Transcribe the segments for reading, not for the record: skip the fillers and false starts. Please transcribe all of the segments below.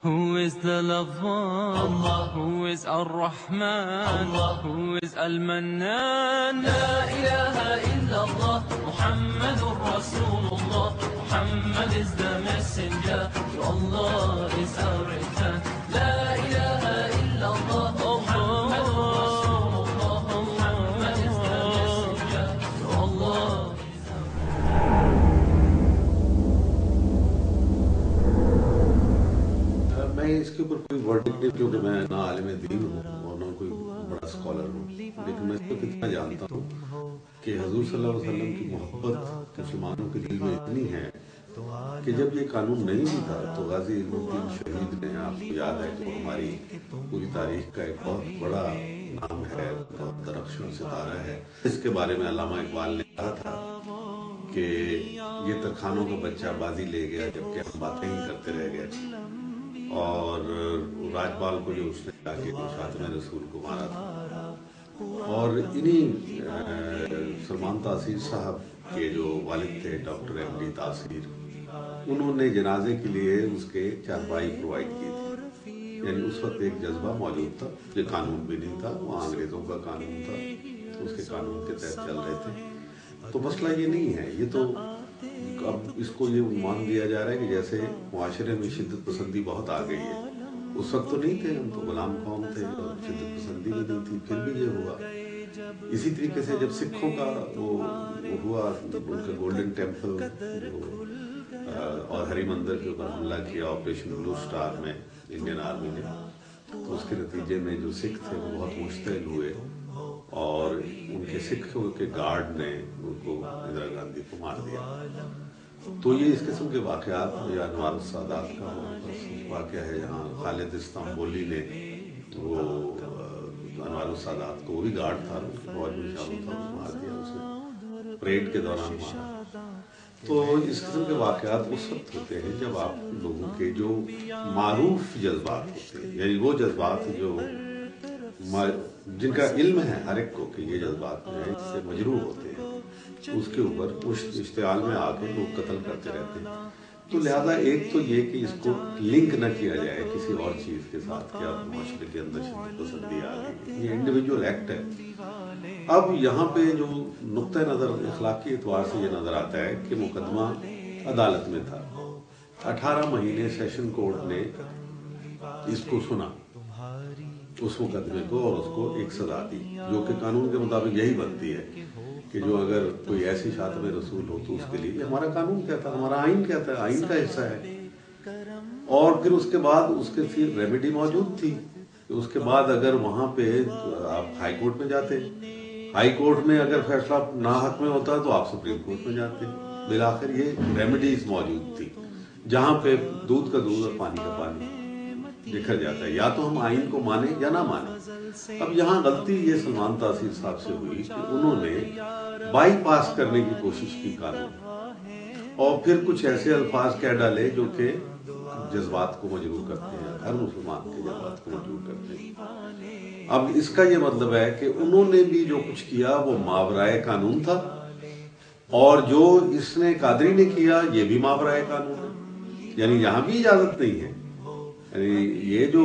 Who is the Love-One? Allah. Who is Ar-Rahman? Allah. Who is Al-Mannan? La ilaha illallah, Muhammadur Rasulullah. Muhammad is the messenger, to Allah is our return. La ilaha illallah, Muhammadur Rasulullah. Muhammad is the messenger, to Allah. میں اس کے اوپر کوئی verdict نہیں، کیونکہ میں نہ عالم دین ہوں اور نہ کوئی بڑا اسکالر ہوں، لیکن میں اس کو کتنا جانتا ہوں کہ حضور صلی اللہ علیہ وسلم کی محبت مسلمانوں کے دل میں اتنی ہے کہ جب یہ قانون نہیں بھی تھا تو غازی علم الدین شہید نے، آپ کو یاد ہے کہ وہ ہماری پوری تاریخ کا ایک بہت بڑا نام ہے، بہت درخشاں ستارہ ہے. اس کے بارے میں علامہ اقبال نے کہا تھا کہ یہ ترخانوں کا بچہ بازی لے گیا جبکہ ہم باتیں ہی کرتے رہ گئے. اور راجپال کو جو اس نے جا کے خاتم رسول کو مارا تھا. اور انہی سلمان تاثیر صاحب کے جو والد تھے ڈاکٹر ایم ڈی تاثیر، انہوں نے جنازے کے لیے اس کے چارپائی پرووائڈ کی تھی. یعنی اس وقت ایک جذبہ موجود تھا، یہ قانون بھی نہیں تھا، وہ انگریزوں کا قانون تھا، اس کے قانون کے تحت چل رہے تھے. تو مسئلہ یہ نہیں ہے، یہ تو اب اس کو یہ عنوان دیا جا رہا ہے کہ جیسے معاشرے میں شدت پسندی بہت آ گئی ہے. اس وقت تو نہیں تھے، ہم تو غلام قوم تھے اور شدت پسندی بھی نہیں تھی، پھر بھی یہ ہوا. اسی طریقے سے جب سکھوں کا وہ ہوا، ان کا گولڈن ٹیمپل اور ہری مندر کے اوپر حملہ کیا آپریشن بلو سٹار میں انڈین آرمی نے، تو اس کے نتیجے میں جو سکھ تھے وہ بہت مشتعل ہوئے اور ان کے سکھوں کے گارڈ نے ان کو اندرا گاندھی کو مار دیا. تو یہ اس قسم کے واقعات، یا انوار السادات کا واقعہ ہے جہاں خالد استانبولی نے وہ انوار السادات کو، وہ بھی گارڈ تھا، اس کے فوج میں شامل تھا، اس مار دیا، اس نے پریڈ کے دوران مارا. تو اس قسم کے واقعات اس وقت ہوتے ہیں جب آپ لوگوں کے جو معروف جذبات ہوتے ہیں، یعنی وہ جذبات جو جن کا علم ہے ہر ایک کو کہ یہ جذبات جو ہے اس سے مجروح ہوتے ہیں، اس کے اوپر اشتعال میں آ کے لوگ قتل کرتے رہتے ہیں. تو لہذا ایک تو یہ کہ اس کو لنک نہ کیا جائے کسی اور چیز کے ساتھ کہ اب معاشرے کے اندر شدت پسندی آ گئی، یہ انڈیویجول ایکٹ ہے. اب یہاں پہ جو نقطہ نظر اخلاقی اعتبار سے یہ نظر آتا ہے کہ مقدمہ عدالت میں تھا، 18 مہینے سیشن کورٹ نے اس کو سنا، اس مقدمے کو، اور اس کو ایک سزا دی جو کہ قانون کے مطابق یہی بنتی ہے کہ جو اگر کوئی ایسی خاتم رسول ہو تو اس کے لیے ہمارا قانون کہتا ہے، ہمارا آئین کہتا ہے، آئین کا حصہ ہے. اور پھر اس کے بعد اس کے پھر ریمیڈی موجود تھی کہ اس کے بعد اگر وہاں پہ آپ ہائی کورٹ میں جاتے، ہائی کورٹ میں اگر فیصلہ ناحق میں ہوتا تو آپ سپریم کورٹ میں جاتے. بالآخر یہ ریمیڈیز موجود تھی جہاں پہ دودھ کا دودھ اور پانی کا پانی بکھر جاتا ہے، یا تو ہم آئین کو مانیں یا نہ مانیں. اب یہاں غلطی یہ سلمان تاثیر صاحب سے ہوئی کہ انہوں نے بائی پاس کرنے کی کوشش کی قانون، اور پھر کچھ ایسے الفاظ کہہ ڈالے جو کہ جذبات کو مجروح کرتے ہیں، ہر مسلمان کے جذبات کو مجروح کرتے ہیں. اب اس کا یہ مطلب ہے کہ انہوں نے بھی جو کچھ کیا وہ ماورائے قانون تھا، اور جو اس نے قادری نے کیا یہ بھی ماورائے قانون ہے. یعنی یہاں بھی اجازت نہیں ہے. یعنی یہ جو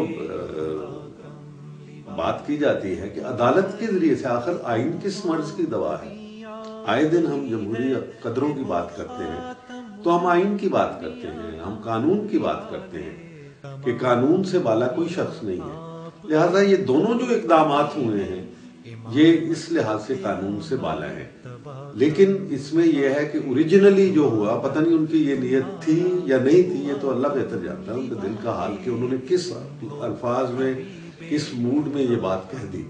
بات کی جاتی ہے کہ عدالت کے ذریعے سے، آخر آئین کس مرض کی دوا ہے؟ آئے دن ہم جمہوری قدروں کی بات کرتے ہیں تو ہم آئین کی بات کرتے ہیں، ہم قانون کی بات کرتے ہیں کہ قانون سے بالا کوئی شخص نہیں ہے. لہذا یہ دونوں جو اقدامات ہوئے ہیں یہ اس لحاظ سے قانون سے بالا ہے. لیکن اس میں یہ ہے کہ اوریجنلی جو ہوا، پتہ نہیں ان کی یہ نیت تھی یا نہیں تھی، یہ تو اللہ بہتر جانتا ہے ان کے دل کا حال کہ انہوں نے کس الفاظ میں، کس موڈ میں یہ بات کہہ دی.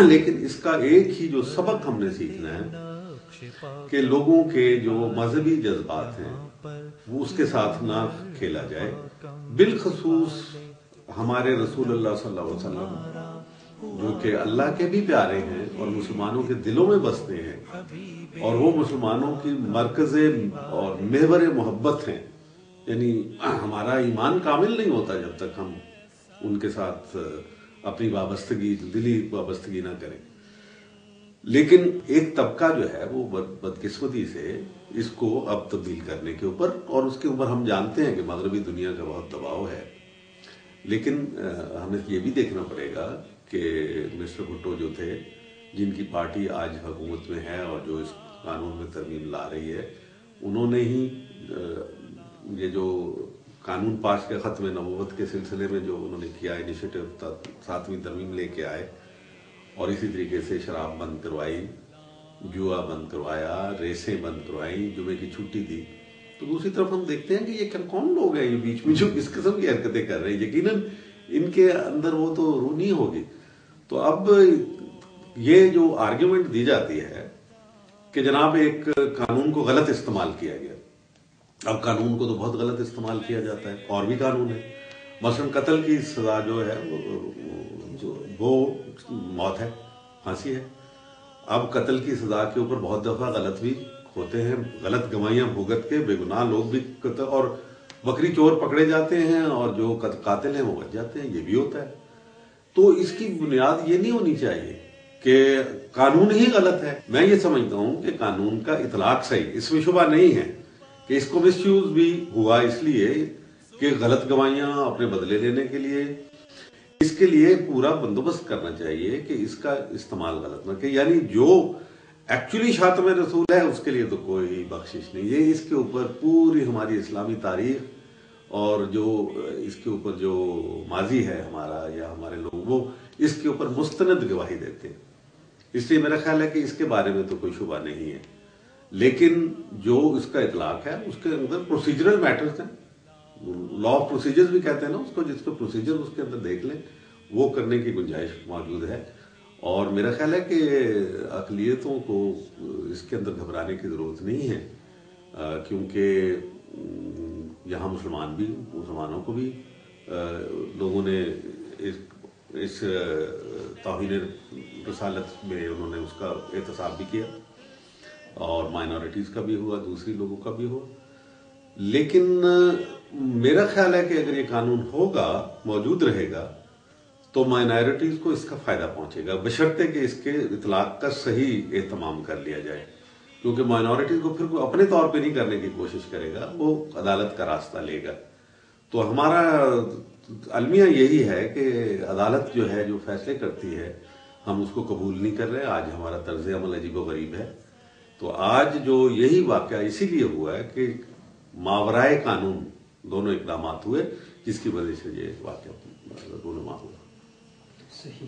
لیکن اس کا ایک ہی جو سبق ہم نے سیکھنا ہے کہ لوگوں کے جو مذہبی جذبات ہیں وہ اس کے ساتھ نہ کھیلا جائے. بالخصوص ہمارے رسول اللہ صلی اللہ علیہ وسلم جو کہ اللہ کے بھی پیارے ہیں اور مسلمانوں کے دلوں میں بستے ہیں، اور وہ مسلمانوں کی مرکز اور محور محبت ہیں. یعنی ہمارا ایمان کامل نہیں ہوتا جب تک ہم ان کے ساتھ اپنی وابستگی، دلی وابستگی نہ کریں. لیکن ایک طبقہ جو ہے وہ بدقسمتی سے اس کو اب تبدیل کرنے کے اوپر، اور اس کے اوپر ہم جانتے ہیں کہ مغربی دنیا کا بہت دباؤ ہے لیکن ہمیں یہ بھی دیکھنا پڑے گا کہ مسٹر بھٹو جو تھے، جن کی پارٹی آج حکومت میں ہے اور جو اس قانون میں ترمیم لا رہی ہے، انہوں نے ہی یہ جو قانون پاس کے ختم نبوت کے سلسلے میں جو انہوں نے کیا انیشیٹو، 7ویں ترمیم لے کے آئے اور اسی طریقے سے شراب بند کروائی، جوا بند کروایا، ریسیں بند کروائیں، جمعے کی چھٹی دی. تو دوسری طرف ہم دیکھتے ہیں کہ یہ کون لوگ ہیں یہ بیچ میں جو اس قسم کی حرکتیں کر رہے ہیں. یقیناً ان کے اندر وہ تو روح نہیں ہوگی. تو اب یہ جو آرگیومنٹ دی جاتی ہے کہ جناب ایک قانون کو غلط استعمال کیا گیا، اب قانون کو تو بہت غلط استعمال کیا جاتا ہے، اور بھی قانون ہے. مثلا قتل کی سزا جو ہے وہ موت ہے، پھانسی ہے. اب قتل کی سزا کے اوپر بہت دفعہ غلط بھی ہوتے ہیں، غلط گواہیاں بھگت کے بے گناہ لوگ بھی قتل، اور بکری چور پکڑے جاتے ہیں اور جو قاتل ہیں وہ بچ جاتے ہیں، یہ بھی ہوتا ہے. تو اس کی بنیاد یہ نہیں ہونی چاہیے کہ قانون ہی غلط ہے. میں یہ سمجھتا ہوں کہ قانون کا اطلاق صحیح، اس میں شبہ نہیں ہے کہ اس کو مس یوز بھی ہوا اس لیے کہ غلط گواہیاں اپنے بدلے لینے کے لیے. اس کے لیے پورا بندوبست کرنا چاہیے کہ اس کا استعمال غلط نہ کہ، یعنی جو ایکچولی شاتم رسول ہے اس کے لیے تو کوئی بخشش نہیں. یہ اس کے اوپر پوری ہماری اسلامی تاریخ اور جو اس کے اوپر جو ماضی ہے ہمارا یا ہمارے لوگ، وہ اس کے اوپر مستند گواہی دیتے ہیں. اس لیے میرا خیال ہے کہ اس کے بارے میں تو کوئی شبہ نہیں ہے. لیکن جو اس کا اطلاق ہے اس کے اندر پروسیجرل میٹرز ہیں، لا آف پروسیجرز بھی کہتے ہیں نا اس کو، جس کو پروسیجر اس کے اندر دیکھ لیں وہ کرنے کی گنجائش موجود ہے. اور میرا خیال ہے کہ اقلیتوں کو اس کے اندر گھبرانے کی ضرورت نہیں ہے، کیونکہ یہاں مسلمانوں کو بھی لوگوں نے اس توہین رسالت میں انہوں نے اس کا احتساب بھی کیا، اور مائنورٹیز کا بھی ہوا، دوسری لوگوں کا بھی ہوا. لیکن میرا خیال ہے کہ اگر یہ قانون ہوگا، موجود رہے گا، تو مائنورٹیز کو اس کا فائدہ پہنچے گا، بشرطے کہ اس کے اطلاق کا صحیح اہتمام کر لیا جائے. کیونکہ مائنورٹیز کو پھر کوئی اپنے طور پہ نہیں کرنے کی کوشش کرے گا، وہ عدالت کا راستہ لے گا. تو ہمارا المیہ یہی ہے کہ عدالت جو ہے جو فیصلے کرتی ہے ہم اس کو قبول نہیں کر رہے. آج ہمارا طرز عمل عجیب و غریب ہے. تو آج جو یہی واقعہ اسی لیے ہوا ہے کہ ماورائے قانون دونوں اقدامات ہوئے، جس کی وجہ سے یہ واقعہ رونما ہوا. صحیح.